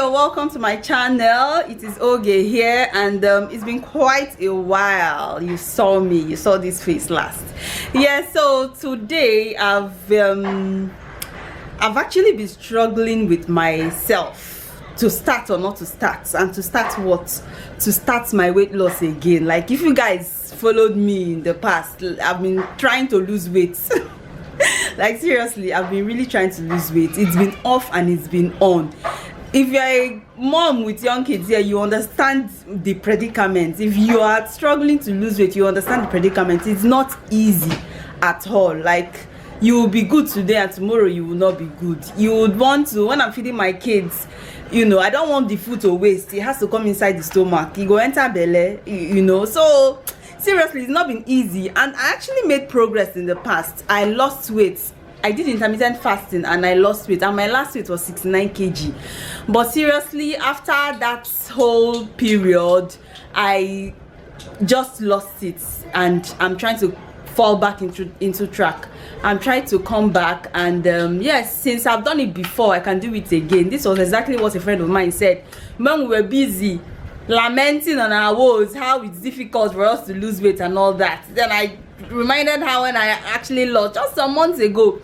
or welcome to my channel. It is Oge here, and it's been quite a while. You saw me, you saw this face last. Yeah, so today I've actually been struggling with myself to start or not to start, and to start what? To start my weight loss again. Like, if you guys followed me in the past, I've been trying to lose weight. Like, seriously, I've been really trying to lose weight. It's been off and it's been on. If you're a mom with young kids here, you understand the predicament. If you are struggling to lose weight, you understand the predicament. It's not easy at all. Like, you will be good today and tomorrow you will not be good. You would want to, when I'm feeding my kids, you know, I don't want the food to waste. It has to come inside the stomach. It go enter belly, you know. So seriously, it's not been easy, and I actually made progress in the past. I lost weight. I did intermittent fasting and I lost weight, and my last weight was 69 kg. But seriously, after that whole period, I just lost it, and I'm trying to fall back into track. I'm trying to come back, and yes, since I've done it before, I can do it again. This was exactly what a friend of mine said when we were busy lamenting on our woes, how it's difficult for us to lose weight and all that. Then I reminded her when I actually lost just some months ago.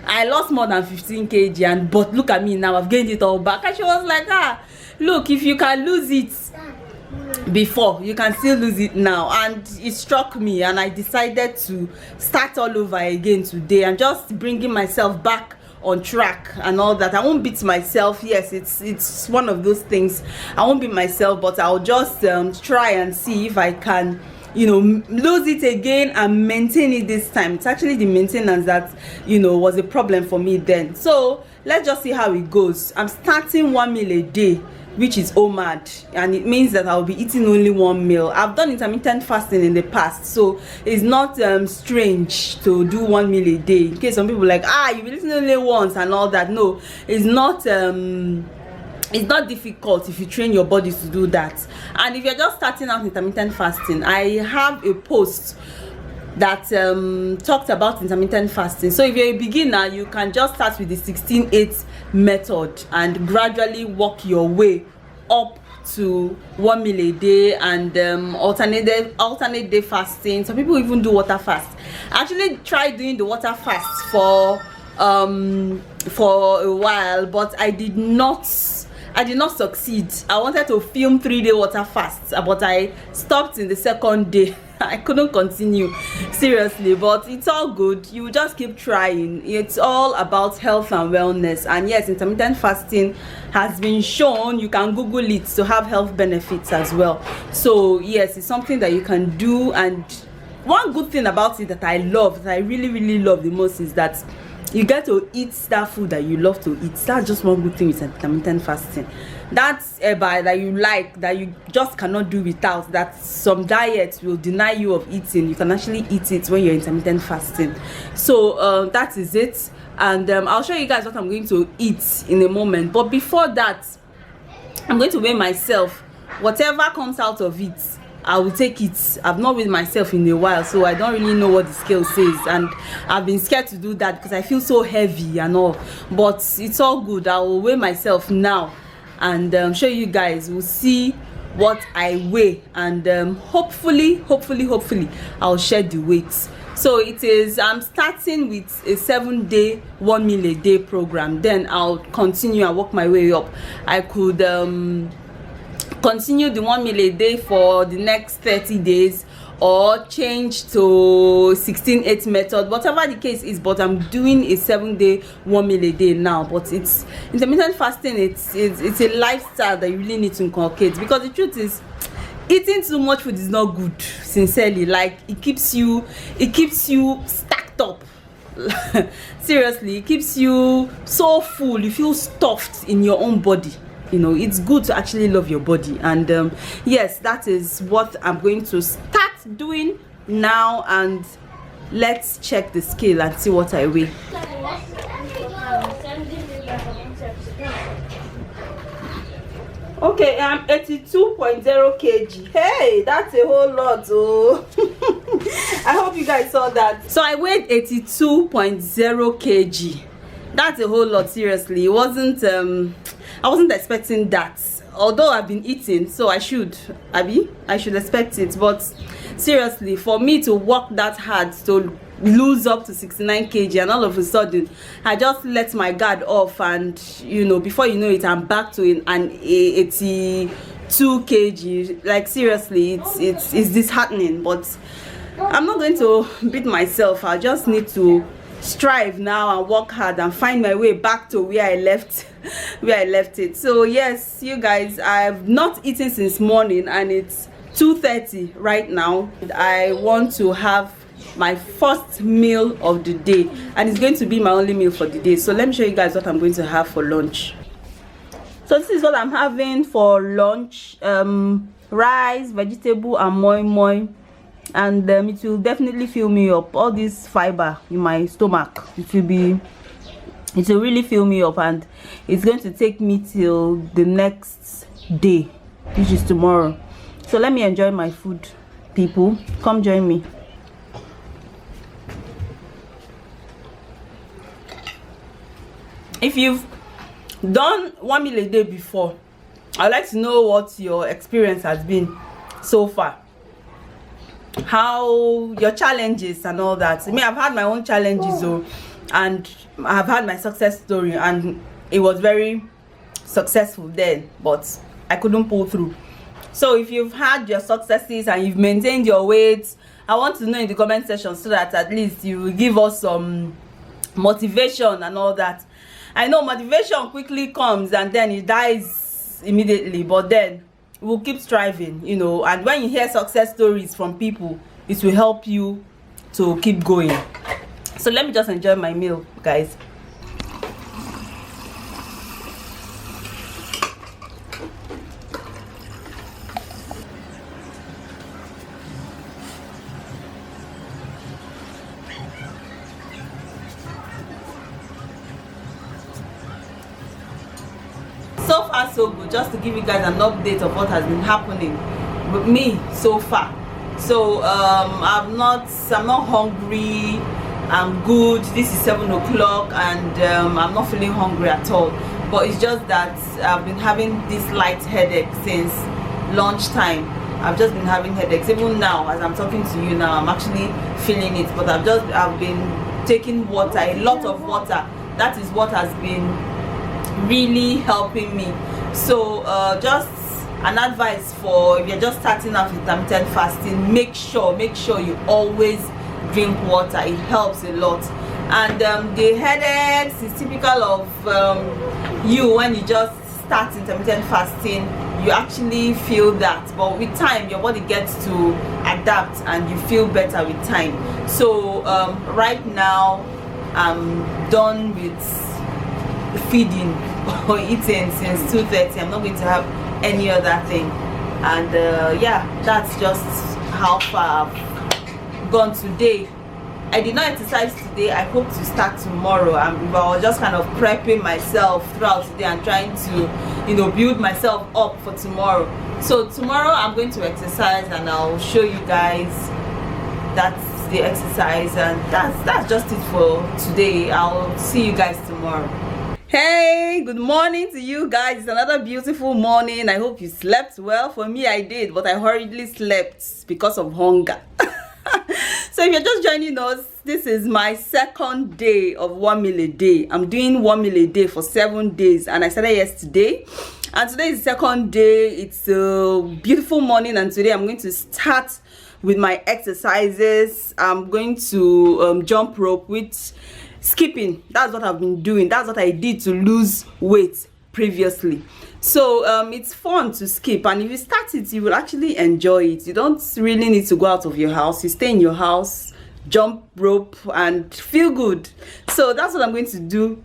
I lost more than 15 kg, but look at me now, I've gained it all back. And she was like, look, if you can lose it before, you can still lose it now. And it struck me, and I decided to start all over again today and just bringing myself back on track and all that. I won't beat myself. Yes, it's one of those things. I won't beat myself, but I'll just try and see if I can, you know, lose it again and maintain it this time. It's actually the maintenance that, you know, was a problem for me then. So let's just see how it goes. I'm starting 1 meal a day, which is OMAD, and it means that I'll be eating only 1 meal. I've done intermittent fasting in the past, so it's not strange to do 1 meal a day. In case some people are like, you've been eating only once and all that. No, it's not difficult if you train your body to do that. And if you're just starting out intermittent fasting, I have a post that talked about intermittent fasting. So if you're a beginner, you can just start with the 16-8 method and gradually work your way up to 1 meal a day, and alternate day fasting. Some people even do water fast. I actually tried doing the water fast for a while, but I did not succeed. I wanted to film 3-day water fast, but I stopped in the second day. I couldn't continue, seriously, but it's all good. You just keep trying. It's all about health and wellness. And yes, intermittent fasting has been shown, you can Google it, to have health benefits as well. So yes, it's something that you can do. And one good thing about it that I love, that I really love the most, is that you get to eat that food that you love to eat. That's just one good thing with intermittent fasting. That's a buy that you like, that you just cannot do without, that some diets will deny you of eating. You can actually eat it when you're intermittent fasting. So that is it, and I'll show you guys what I'm going to eat in a moment. But before that, I'm going to weigh myself. Whatever comes out of it, I will take it. I've not weighed myself in a while, so I don't really know what the scale says, and I've been scared to do that because I feel so heavy and all. But it's all good. I will weigh myself now and show you guys. We'll see what I weigh, and hopefully I'll share the weight. So it is, I'm starting with a 7-day 1 meal a day program. Then I'll continue and work my way up. I could continue the 1 meal a day for the next 30 days, or change to 16-8 method, whatever the case is. But I'm doing a 7-day 1 meal a day now. But it's intermittent fasting, it's a lifestyle that you really need to inculcate, because the truth is, eating too much food is not good, sincerely. Like, it keeps you stacked up. Seriously, it keeps you so full, you feel stuffed in your own body. You know, it's good to actually love your body. And yes, that is what I'm going to start doing now. And let's check the scale and see what I weigh. Okay, I'm 82.0 kg. Hey, that's a whole lot. Oh. I hope you guys saw that. So I weighed 82.0 kg. That's a whole lot, seriously. It wasn't I wasn't expecting that, although I've been eating, so I should expect it. But seriously, for me to work that hard to lose up to 69 kg, and all of a sudden I just let my guard off, and you know, before you know it, I'm back to an 82 kg. Like seriously, it's disheartening. But I'm not going to beat myself. I just need to strive now and work hard and find my way back to where I left it. So yes, you guys, I've not eaten since morning, and it's 2:30 right now. I want to have my first meal of the day, and it's going to be my only meal for the day. So let me show you guys what I'm going to have for lunch. So this is what I'm having for lunch: rice, vegetable, and moi moi. And it will definitely fill me up. All this fiber in my stomach, it will really fill me up, and it's going to take me till the next day, which is tomorrow. So let me enjoy my food, people. Come join me. If you've done 1 meal a day before, I'd like to know what your experience has been so far, how your challenges and all that. I mean, I've had my own challenges though, and I've had my success story, and it was very successful then, but I couldn't pull through. So if you've had your successes and you've maintained your weight, I want to know in the comment section, so that at least you will give us some motivation and all that. I know motivation quickly comes and then it dies immediately, but then we'll keep striving, you know. And when you hear success stories from people, it will help you to keep going. So let me just enjoy my meal, guys. So far so good. Just to give you guys an update of what has been happening with me so far. So I'm not hungry. I'm good. This is 7 o'clock, and I'm not feeling hungry at all. But it's just that I've been having this light headache since lunchtime. I've just been having headaches. Even now, as I'm talking to you now, I'm actually feeling it. But I've been taking water, a lot of water. That is what has been really helping me. So just an advice for if you're just starting out with intermittent fasting: make sure you always drink water. It helps a lot. And the headaches is typical of you when you just start intermittent fasting. You actually feel that, but with time your body gets to adapt and you feel better with time. So right now I'm done with feeding or eating since 2:30. I'm not going to have any other thing. And yeah, that's just how far I've gone today. I did not exercise today. I hope to start tomorrow. I was just kind of prepping myself throughout today and trying to, you know, build myself up for tomorrow. So tomorrow I'm going to exercise, and I'll show you guys that's the exercise, and that's just it for today. I'll see you guys tomorrow. Hey, good morning to you guys. It's another beautiful morning. I hope you slept well. For me, I did, but I hurriedly slept because of hunger. So if you're just joining us, this is my second day of 1 meal a day. I'm doing 1 meal a day for 7 days, and I started yesterday, and today is the second day. It's a beautiful morning, and today I'm going to start with my exercises. I'm going to jump rope with skipping. That's what I've been doing. That's what I did to lose weight previously. So it's fun to skip, and if you start it, you will actually enjoy it. You don't really need to go out of your house. You stay in your house, jump rope, and feel good. So that's what I'm going to do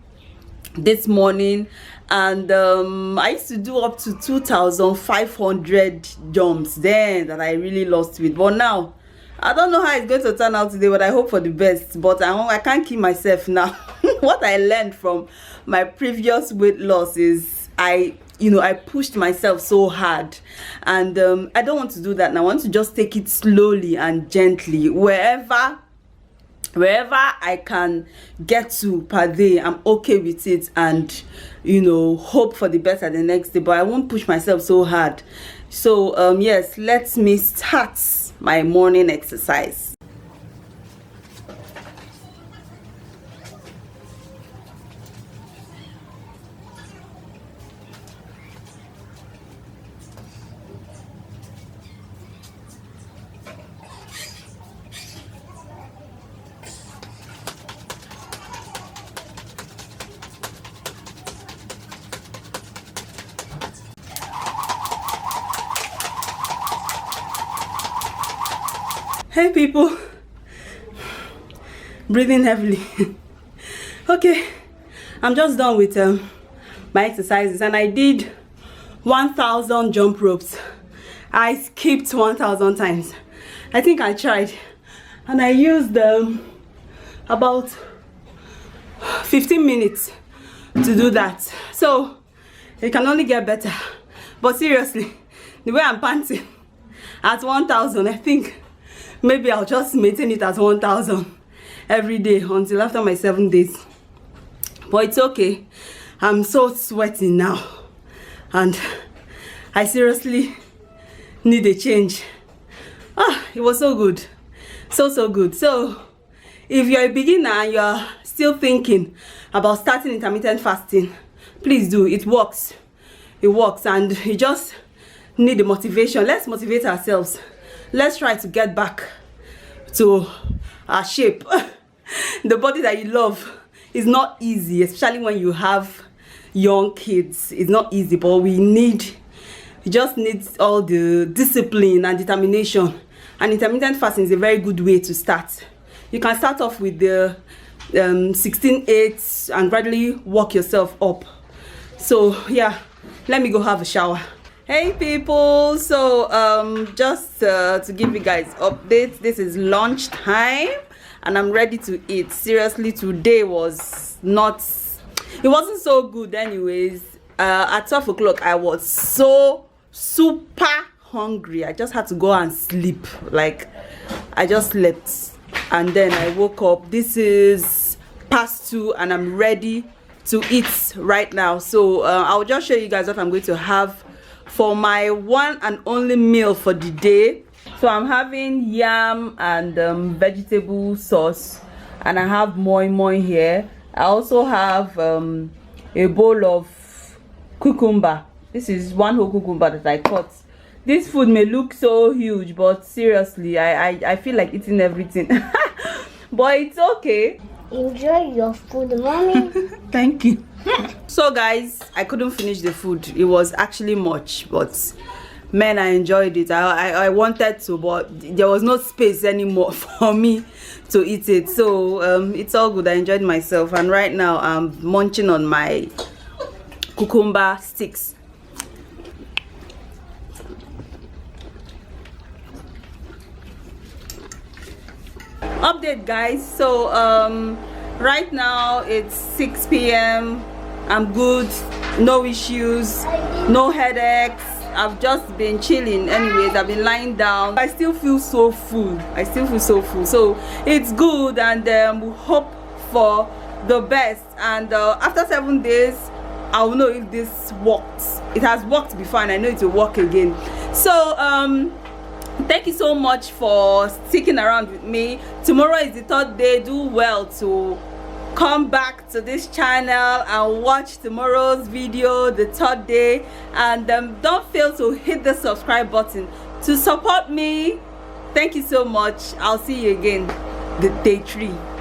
this morning. And I used to do up to 2,500 jumps then, that I really lost weight. But now I don't know how it's going to turn out today, but I hope for the best. But I can't keep myself now. What I learned from my previous weight loss is I pushed myself so hard, and I don't want to do that now. I want to just take it slowly and gently. Wherever wherever I can get to per day, I'm okay with it, and you know, hope for the best at the next day, but I won't push myself so hard. So yes, let me start my morning exercise. Hey people, breathing heavily. Okay, I'm just done with my exercises, and I did 1,000 jump ropes. I skipped 1,000 times. I think I tried, and I used about 15 minutes to do that. So it can only get better. But seriously, the way I'm panting at 1,000, I think maybe I'll just maintain it at 1,000 every day until after my 7 days. But it's okay. I'm so sweaty now, and I seriously need a change. It was so good. So good. So if you're a beginner and you're still thinking about starting intermittent fasting, please do. It works. It works, and you just need the motivation. Let's motivate ourselves. Let's try to get back to our shape. The body that you love is not easy, especially when you have young kids. It's not easy, but you just need all the discipline and determination. And intermittent fasting is a very good way to start. You can start off with the 16/8 and gradually work yourself up. So yeah, let me go have a shower. Hey people, so just to give you guys updates, this is lunch time and I'm ready to eat. Seriously, today it wasn't so good anyways. At 12 o'clock I was so super hungry. I just had to go and sleep. Like, I just slept and then I woke up. This is past 2 and I'm ready to eat right now. So I'll just show you guys what I'm going to have for my one and only meal for the day. So I'm having yam and vegetable sauce, and I have moi moi here. I also have a bowl of cucumber. This is one whole cucumber that I cut. This food may look so huge, but seriously, I feel like eating everything. But it's okay. Enjoy your food, mommy. Thank you. So guys, I couldn't finish the food. It was actually much, but man, I enjoyed it. I wanted to, but there was no space anymore for me to eat it. So it's all good. I enjoyed myself, and right now I'm munching on my cucumber sticks. Update guys, so right now it's 6 p.m. I'm good, no issues, no headaches. I've just been chilling anyways. I've been lying down. I still feel so full. So it's good, and we hope for the best. And after 7 days I will know if this works. It has worked before and I know it will work again. So thank you so much for sticking around with me. Tomorrow is the 3rd day. Do well to come back to this channel and watch tomorrow's video, the 3rd day, and don't fail to hit the subscribe button to support me. Thank you so much. I'll see you again the day 3.